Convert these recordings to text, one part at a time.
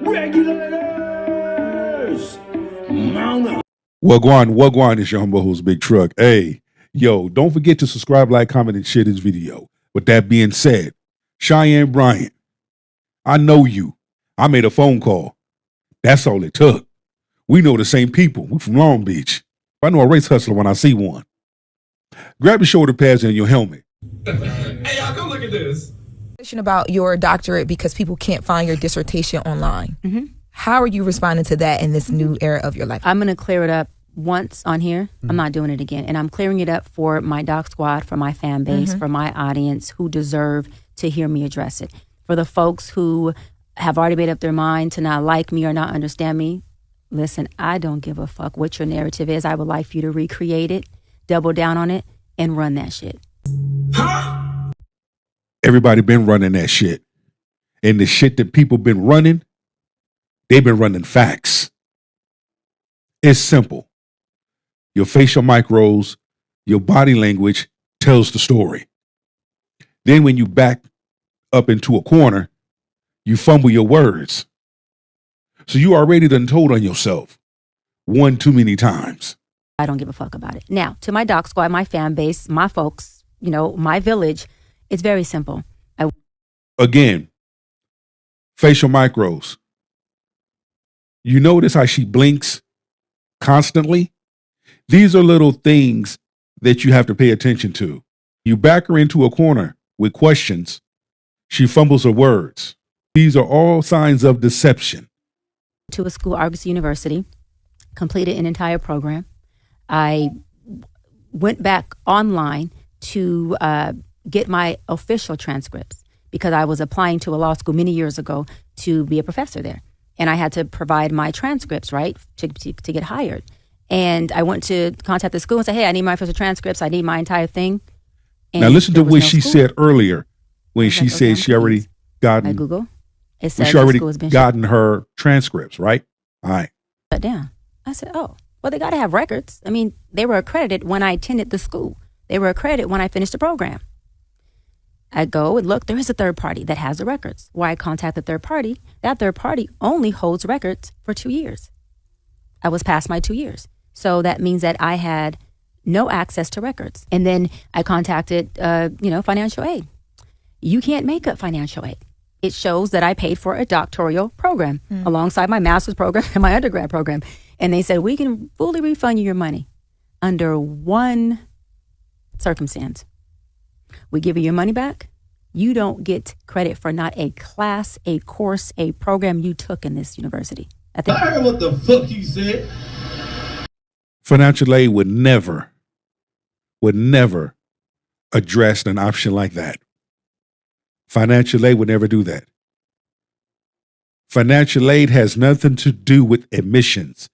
Regulators! Mount up. Wagwan is your humble host, Big Truck. Hey, yo, don't forget to subscribe, like, comment, and share this video. With that being said, Cheyenne Bryant, I know you. I made a phone call. That's all it took. We know the same people. We from Long Beach. I know a race hustler when I see one. Grab your shoulder pads and your helmet. Hey, y'all, come look at this. About your doctorate because people can't find your dissertation online. Mm-hmm. How are you responding to that in this new era of your life? I'm going to clear it up once on here. I'm not doing it again. And I'm clearing it up for my doc squad, for my fan base, for my audience who deserve to hear me address it. For the folks who have already made up their mind to not like me or not understand me, listen, I don't give a fuck what your narrative is. I would like for you to recreate it, double down on it, and run that shit. Huh? Everybody been running that shit. And the shit that people been running, they've been running facts. It's simple. Your facial micros, your body language tells the story. Then when you back up into a corner, you fumble your words. So you already done told on yourself one too many times. I don't give a fuck about it. Now, to my doc squad, my fan base, my folks, my village, it's very simple. Again, facial micros. You notice how she blinks constantly? These are little things that you have to pay attention to. You back her into a corner with questions. She fumbles her words. These are all signs of deception. To a school, Argos University, completed an entire program. I went back online to get my official transcripts because I was applying to a law school many years ago to be a professor there. And I had to provide my transcripts, right, to get hired. And I went to contact the school and say, hey, I need my official transcripts. I need my entire thing. And now listen to what she said earlier when she said she already gotten, Google. It says she already gotten her transcripts, right? All right. Shut down. I said, oh, well, they got to have records. I mean, they were accredited when I attended the school. They were accredited when I finished the program. I go and look, there is a third party that has the records. Why I contact the third party? That third party only holds records for 2 years. I was past my 2 years. So that means that I had no access to records. And then I contacted, financial aid. You can't make up financial aid. It shows that I paid for a doctoral program alongside my master's program and my undergrad program. And they said, we can fully refund you your money under one circumstance. We give you your money back. You don't get credit for not a class, a course, a program you took in this university. I heard what the fuck you said. Financial aid would never address an option like that. Financial aid would never do that. Financial aid has nothing to do with admissions.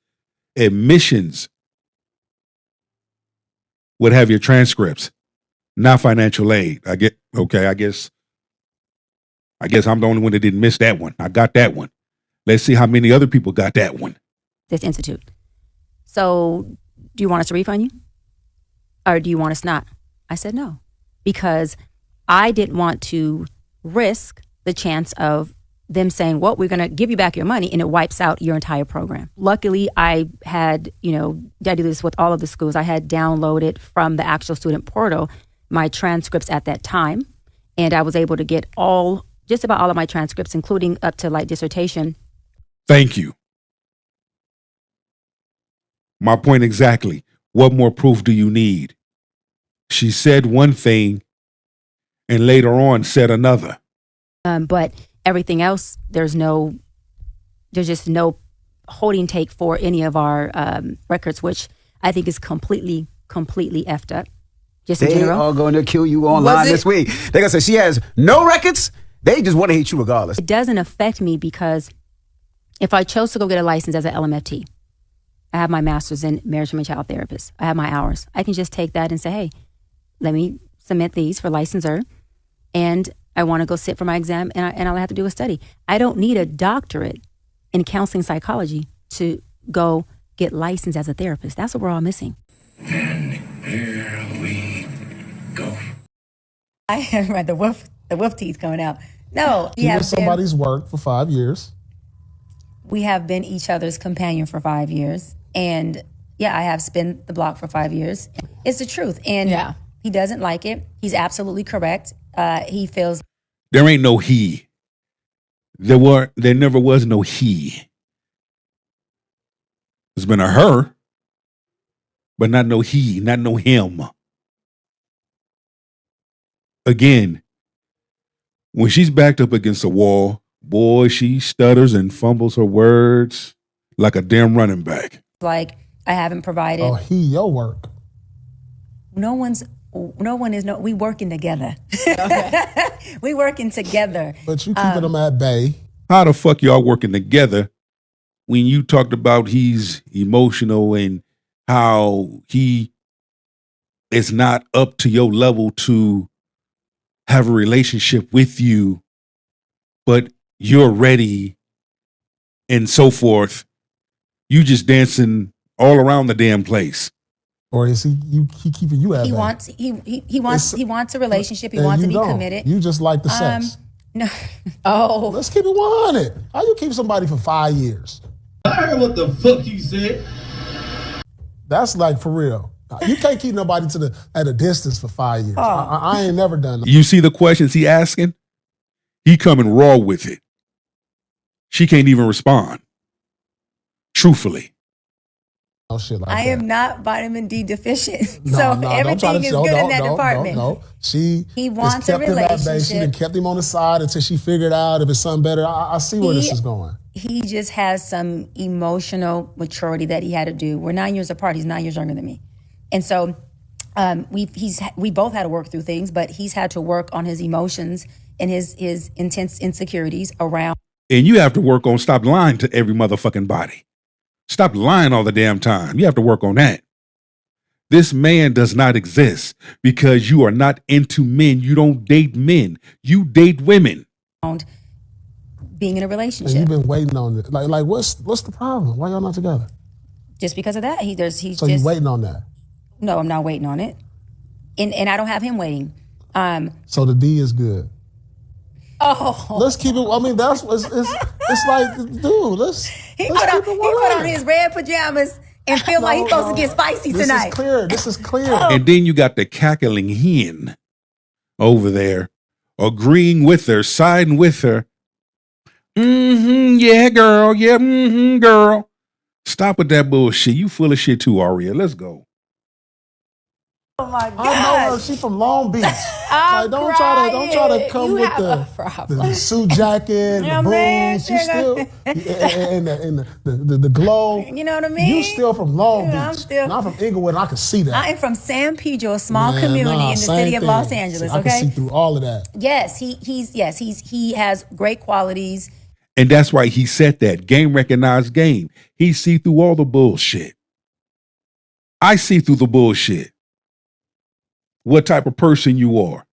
Admissions would have your transcripts, not financial aid. I guess I'm the only one that didn't miss that one. I got that one. Let's see how many other people got that one. This institute. So do you want us to refund you? Or do you want us not? I said no, because I didn't want to risk the chance of them saying, well, we're going to give you back your money, and it wipes out your entire program. Luckily, I had, I do this with all of the schools. I had downloaded from the actual student portal my transcripts at that time, and I was able to get just about all of my transcripts, including up to dissertation. Thank you. My point exactly. What more proof do you need? She said one thing and later on said another. But everything else, there's just no holding take for any of our records, which I think is completely effed up. Just in general. They are going to kill you online this week. They're going to say she has no records. They just want to hate you regardless. It doesn't affect me because if I chose to go get a license as an LMFT, I have my master's in marriage and child therapist. I have my hours. I can just take that and say, hey, let me submit these for licensure, and I want to go sit for my exam, and I'll have to do a study. I don't need a doctorate in counseling psychology to go get licensed as a therapist. That's what we're all missing. And here we go. I have read the wolf teeth coming out. No, You did somebody's work for 5 years. We have been each other's companion for 5 years. And yeah, I have spent the block for 5 years. It's the truth. And he doesn't like it. He's absolutely correct. He feels There ain't no he. There never was no he. There's been a her, but not no he, not no him. Again, when she's backed up against a wall, boy, she stutters and fumbles her words like a damn running back. like, I haven't provided. Oh, your work. We working together. We working together. But you keeping them at bay. How the fuck y'all working together when you talked about he's emotional and how he is not up to your level to have a relationship with you, but you're ready and so forth. You just dancing all around the damn place. Or is he keeping you at He bay? wants a relationship. He wants to be committed. You just like the sex. No. Oh, Let's keep it 100. How you keep somebody for 5 years? I heard what the fuck you said. That's like for real. You can't keep nobody at a distance for 5 years. I ain't never done that. You see the questions he asking? He coming raw with it. She can't even respond. Truthfully. No shit like I that. am not vitamin D deficient. No, So no, everything is good in that department. No. He wants a kept him at bay. She relationship. done kept him on the side until she figured out if it's something better. I see where this is going. He just has some emotional maturity that he had to do. We're 9 years apart. He's 9 years younger than me. And so we both had to work through things, but he's had to work on his emotions and his intense insecurities around. And you have to work on stop lying to every motherfucking body. Stop lying all the damn time. You have to work on that. This man does not exist because you are not into men. You don't date men. You date women. Being in a And relationship. you've been waiting on it. Like what's the problem? Why y'all not together? Just because of that, So you waiting on that? No, I'm not waiting on it. And I don't have him waiting. So the D is good. Oh. Let's keep it. I mean, that's it's like, dude. Let's He keep it put on his red pajamas and feel like he's supposed to get spicy tonight. This is clear. And then you got the cackling hen over there, agreeing with her, siding with her. Yeah, girl. Yeah, girl. Stop with that bullshit. You full of shit too, Aria. Let's go. Oh my God. I know her. She from Long Beach. Like, don't try to come You with have the suit jacket, Yeah, the man, boots. You still and the glow. You know what I mean? You still from Long Yeah, I'm Beach. still- Not from Inglewood. And I can see that. I am from San Pedro, a small Man, community nah, in the same city of thing. Los Angeles. I can see Okay. through all of that. Yes, he has great qualities. And that's why he said that. Game recognized game. He see through all the bullshit. I see through the bullshit. What type of person you are.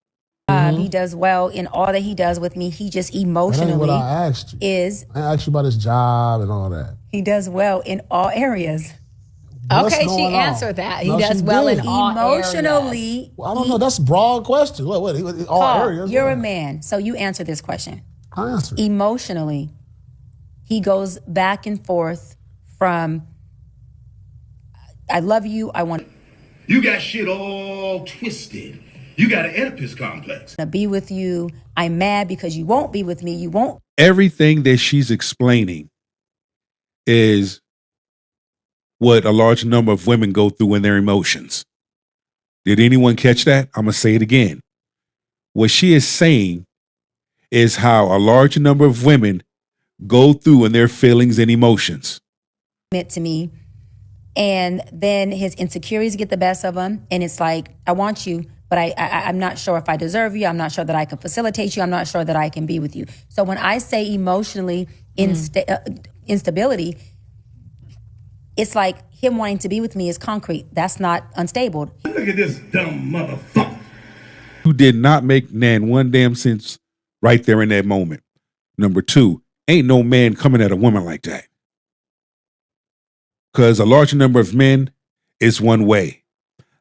He does well in all that he does with me. He just That ain't emotionally what I asked you. I asked you about his job and all that. he does well in all areas. What's okay, she going on? answered that. He No, does she well did. in all areas. Emotionally, Well, I don't know. That's a broad question. What all Paul, areas? you're What? a man, so you answer this question. I answered. Emotionally, he goes back and forth from I love you, I want You got shit all twisted. You got an Oedipus complex. to be with you. I'm mad because you won't be with me. You won't. Everything that she's explaining is what a large number of women go through in their emotions. Did anyone catch that? I'm going to say it again. What she is saying is how a large number of women go through in their feelings and emotions. Meant to me. And then his insecurities get the best of him. And it's like, I want you, but I'm not sure if I deserve you. I'm not sure that I can facilitate you. I'm not sure that I can be with you. So when I say emotionally instability, it's like him wanting to be with me is concrete. That's not unstable. Look at this dumb motherfucker. Who did not make Nan one damn sense right there in that moment. Number two, ain't no man coming at a woman like that. Because a large number of men is one way.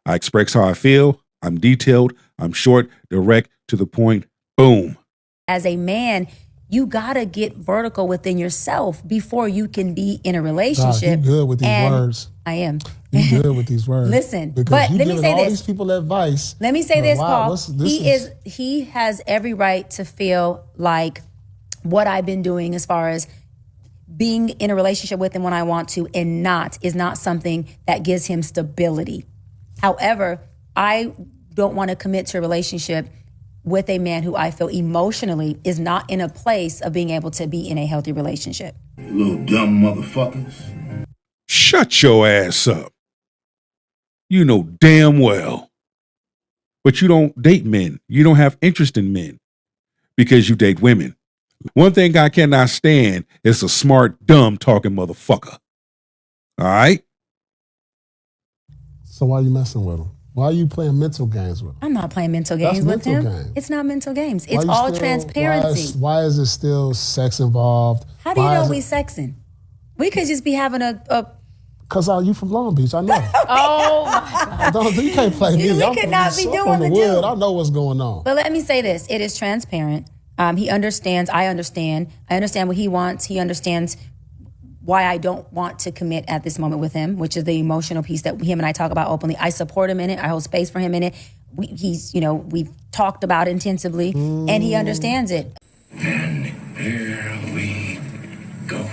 I express how I feel. I'm detailed. I'm short, direct, to the point. Boom. As a man, You gotta get vertical within yourself before you can be in a relationship. You good with these words. I am. You good with these words. Listen, because but you let me giving say all this. these people advice. Let me say this, wow, Paul. He has every right to feel like what I've been doing as far as being in a relationship with him when I want to and is not something that gives him stability. However, I don't want to commit to a relationship with a man who I feel emotionally is not in a place of being able to be in a healthy relationship. Little dumb motherfuckers. Shut your ass up. You know damn well. But you don't date men. You don't have interest in men because you date women. One thing I cannot stand is a smart, dumb talking motherfucker. All right? So why are you messing with him? Why are you playing mental games with him? I'm not playing mental games with him. Games. It's not mental games. It's all transparency. Why is it still sex involved? How do you know we sexing? We could just be having a Because you from Long Beach, I know. Oh my God. You can't play me. We could not be doing the the wood. do. I know what's going on. But let me say this. It is transparent. He understands. I understand. I understand what he wants. He understands why I don't want to commit at this moment with him, which is the emotional piece that him and I talk about openly. I support him in it. I hold space for him in it. We've talked about it intensively, and he understands it. And here we go.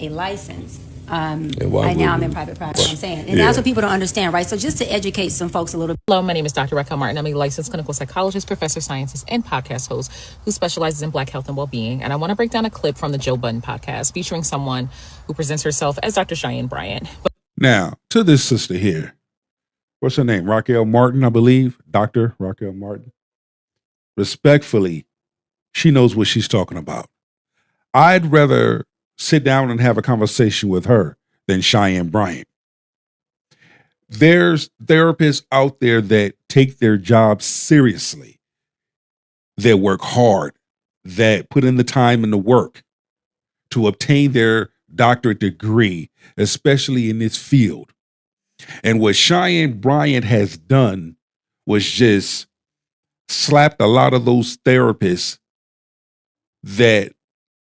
A license. I'm in private practice. I'm saying, and that's what people don't understand, right? So just to educate some folks a little bit. Hello, my name is Dr. Raquel Martin. I'm a licensed clinical psychologist, professor of sciences, and podcast host who specializes in Black health and well-being. And I want to break down a clip from the Joe Budden podcast featuring someone who presents herself as Dr. Cheyenne Bryant. Now, to this sister here, what's her name? Raquel Martin, I believe. Dr. Raquel Martin. Respectfully, she knows what she's talking about. I'd rather sit down and have a conversation with her than Cheyenne Bryant. There's therapists out there that take their job seriously, that work hard, that put in the time and the work to obtain their doctorate degree, especially in this field. And what Cheyenne Bryant has done was just slapped a lot of those therapists that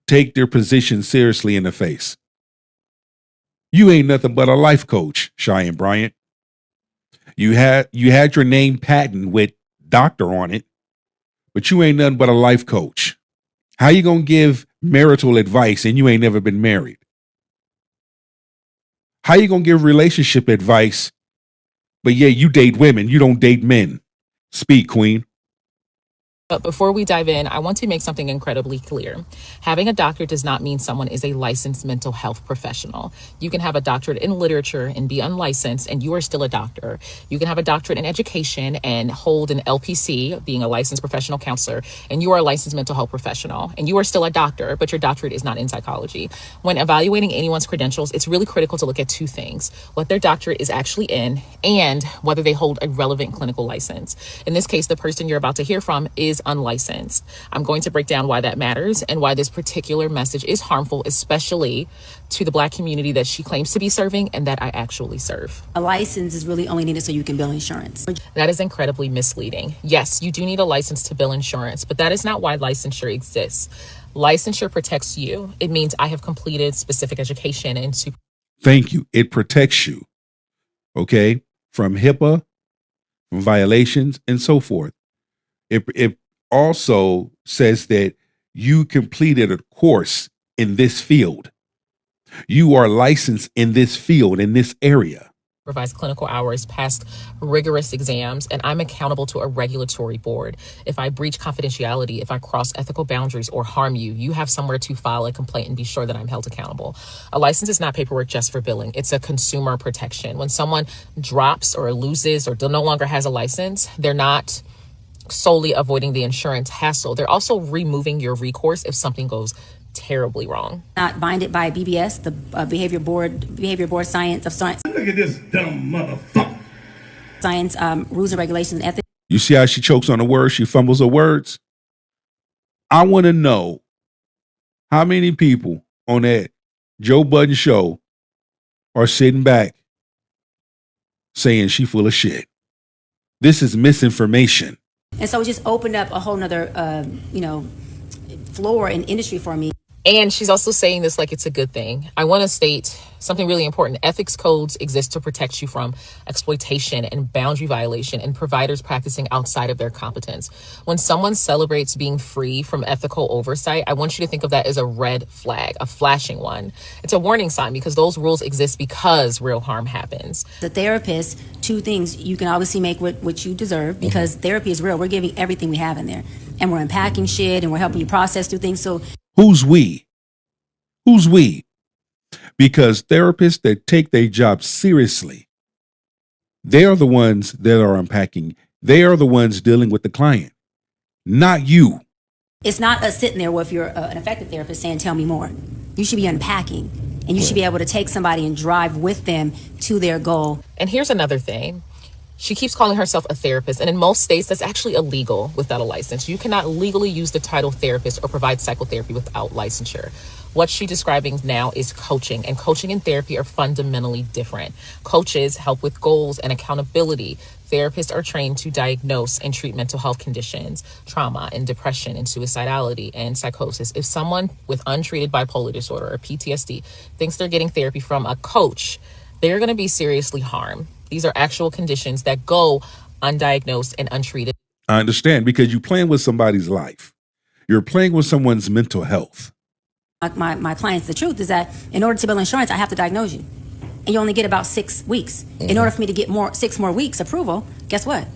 take their position seriously in the face. You ain't nothing but a life coach, Cheyenne Bryant. You had your name patent with doctor on it, but you ain't nothing but a life coach. How you gonna give marital advice and you ain't never been married? How you gonna give relationship advice, but yeah, you date women, you don't date men? Speak, queen. But before we dive in, I want to make something incredibly clear. Having a doctorate does not mean someone is a licensed mental health professional. You can have a doctorate in literature and be unlicensed, and you are still a doctor. You can have a doctorate in education and hold an LPC, being a licensed professional counselor, and you are a licensed mental health professional, and you are still a doctor, but your doctorate is not in psychology. When evaluating anyone's credentials, it's really critical to look at two things: what their doctorate is actually in, and whether they hold a relevant clinical license. In this case, the person you're about to hear from is unlicensed. I'm going to break down why that matters and why this particular message is harmful, especially to the Black community that she claims to be serving and that I actually serve. A license is really only needed so you can bill insurance. That is incredibly misleading. Yes, you do need a license to bill insurance, but that is not why licensure exists. Licensure protects you. It means I have completed specific education and Thank you. It protects you, okay, from HIPAA, from violations, and so forth. It also says that you completed a course in this field. You are licensed in this field, in this area. Provides clinical hours, passed rigorous exams, and I'm accountable to a regulatory board. If I breach confidentiality, if I cross ethical boundaries or harm you, you have somewhere to file a complaint and be sure that I'm held accountable. A license is not paperwork just for billing. It's a consumer protection. When someone drops or loses or no longer has a license, they're not solely avoiding the insurance hassle. They're also removing your recourse if something goes terribly wrong. Not binded by BBS, the behavior board science of science. Look at this dumb motherfucker. Science rules and regulations and ethics. You see how she chokes on the words? She fumbles her words. I want to know how many people on that Joe Budden show are sitting back saying she full of shit. This is misinformation. And so it just opened up a whole nother, floor and industry for me. And she's also saying this like it's a good thing. I want to state something really important. Ethics codes exist to protect you from exploitation and boundary violation and providers practicing outside of their competence. When someone celebrates being free from ethical oversight, I want you to think of that as a red flag, a flashing one. It's a warning sign because those rules exist because real harm happens. The therapist, two things: you can obviously make what you deserve because therapy is real. We're giving everything we have in there, and we're unpacking shit and we're helping you process through things. So who's we? Who's we? Because therapists that take their job seriously, they are the ones that are unpacking. They are the ones dealing with the client, not you. it's not us sitting there, well, if you're an effective therapist, saying, tell me more. You should be unpacking, and you should be able to take somebody and drive with them to their goal. And here's another thing. She keeps calling herself a therapist, and in most states, that's actually illegal without a license. You cannot legally use the title therapist or provide psychotherapy without licensure. What she's describing now is coaching, and coaching and therapy are fundamentally different. Coaches help with goals and accountability. Therapists are trained to diagnose and treat mental health conditions, trauma and depression and suicidality and psychosis. If someone with untreated bipolar disorder or PTSD thinks they're getting therapy from a coach, they're going to be seriously harmed. These are actual conditions that go undiagnosed and untreated. I understand, because you're playing with somebody's life. You're playing with someone's mental health. My clients, the truth is that in order to bill insurance, I have to diagnose you. And you only get about 6 weeks. In order for me to get 6 more weeks approval, guess what?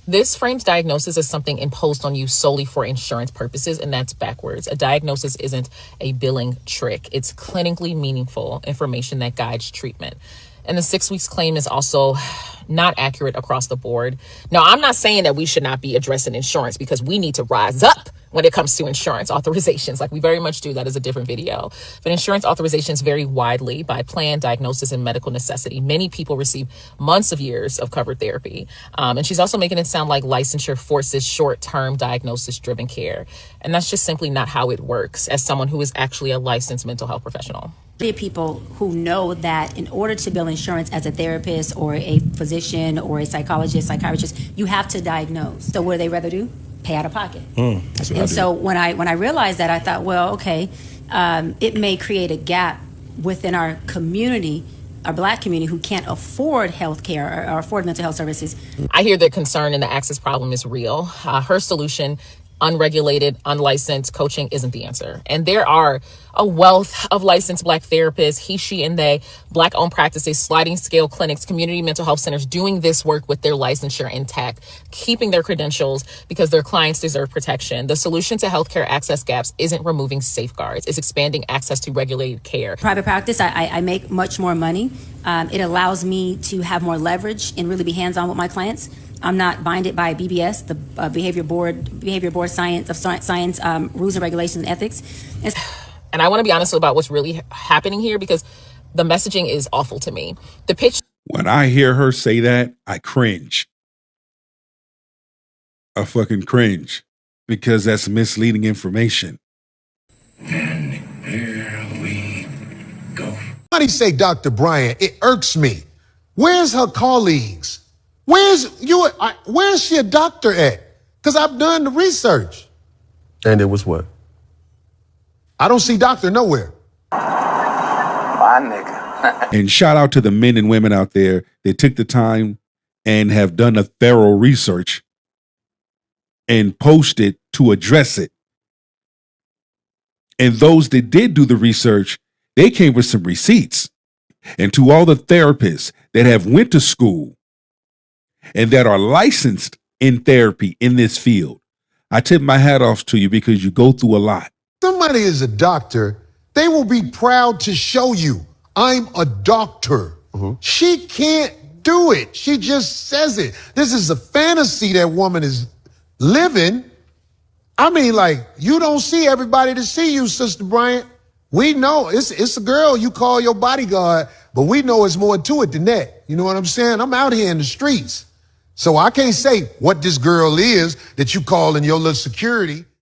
This frames diagnosis as something imposed on you solely for insurance purposes, and that's backwards. A diagnosis isn't a billing trick. It's clinically meaningful information that guides treatment. And the 6 weeks claim is also not accurate across the board. Now, I'm not saying that we should not be addressing insurance, because we need to rise up when it comes to insurance authorizations. Like, we very much do. That is a different video. But insurance authorizations vary widely by plan, diagnosis, and medical necessity. Many people receive months of years of covered therapy. And she's also making it sound like licensure forces short-term diagnosis-driven care. And that's just simply not how it works, as someone who is actually a licensed mental health professional. There are people who know that in order to bill insurance as a therapist or a physician or a psychologist, psychiatrist, you have to diagnose. So what do they rather do? Pay out of pocket. And so when I realized that, I thought, well, okay, it may create a gap within our community, our Black community, who can't afford health care or afford mental health services. I hear the concern and the access problem is real. Her solution, unregulated, unlicensed coaching, isn't the answer. And there are a wealth of licensed Black therapists, he, she, and they, Black-owned practices, sliding scale clinics, community mental health centers doing this work with their licensure intact, keeping their credentials because their clients deserve protection. The solution to healthcare access gaps isn't removing safeguards. It's expanding access to regulated care. Private practice, I make much more money. It allows me to have more leverage and really be hands-on with my clients. I'm not binded by BBS, the Behavior Board Science rules and regulations and ethics. And I want to be honest about what's really happening here, because the messaging is awful to me. The pitch. When I hear her say that, I cringe. I fucking cringe, because that's misleading information. And here we go. Somebody say Dr. Bryant, it irks me. Where's her colleagues? Where's she a doctor at? Because I've done the research. And it was what? I don't see doctor nowhere. My nigga. And shout out to the men and women out there that took the time and have done a thorough research and posted to address it. And those that did do the research, they came with some receipts. And to all the therapists that have went to school and that are licensed in therapy in this field, I tip my hat off to you, because you go through a lot. Somebody is a doctor, they will be proud to show you, I'm a doctor. She can't do it. She just says it. This is a fantasy that woman is living. I mean, like, you don't see everybody to see you, Sister Bryant. We know it's a girl you call your bodyguard, but we know it's more to it than that. You know what I'm saying? I'm out here in the streets. So I can't say what this girl is that you call in your little security.